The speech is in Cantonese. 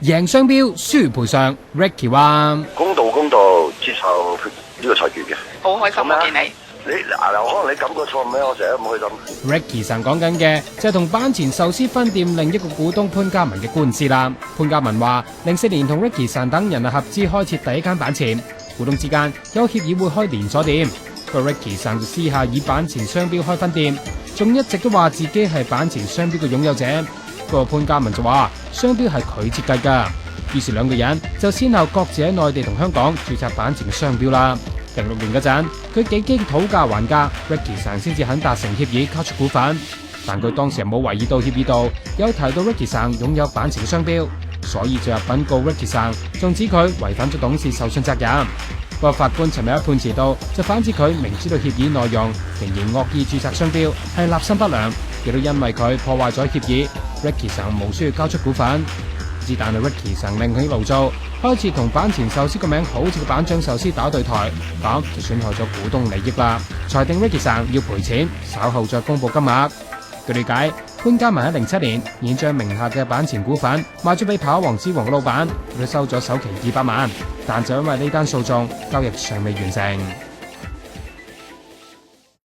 贏商標，輸賠償。Ricky 話：公道，接受呢個裁決嘅。好開心啊！見你。可能你感覺錯咩？我成日都唔開心。Ricky 神講緊嘅就係同板前壽司分店另一個股東潘家文嘅官司啦。潘家文話，04年同 Ricky 神等人合資開設第一間板前，股東之間有協議會開連鎖店。個 Ricky 神私下以板前商標開分店，仲一直都話自己係板前商標嘅擁有者。個潘家文就話商標係佢設計㗎，於是兩個人就先後各自喺內地同香港註冊板前嘅商標啦。06年嗰陣，佢幾經討價還價 ，Ricky 神先至肯達成協議交出股份，但佢當時冇懷疑到協議度有提到 Ricky 神擁有板前嘅商標，所以就入稟告 Ricky 神，仲指佢違反咗董事受信責任。個法官尋日喺判詞度就反指佢明知道協議內容，仍然惡意註冊商標，係立心不良，亦都因為佢破壞咗協議 ，Ricky 神無需要交出股份。但係 Ricky 神另起爐灶，開始同板前壽司個名好似個板長壽司打對台，咁就損害咗股東利益啦。裁定 Ricky 神要賠錢，稍後再公布金額。據了解，潘家文喺07年已將名下嘅板前股份賣咗俾跑王之王嘅老闆，佢收咗首期200萬，但就因為呢單訴訟交易尚未完成。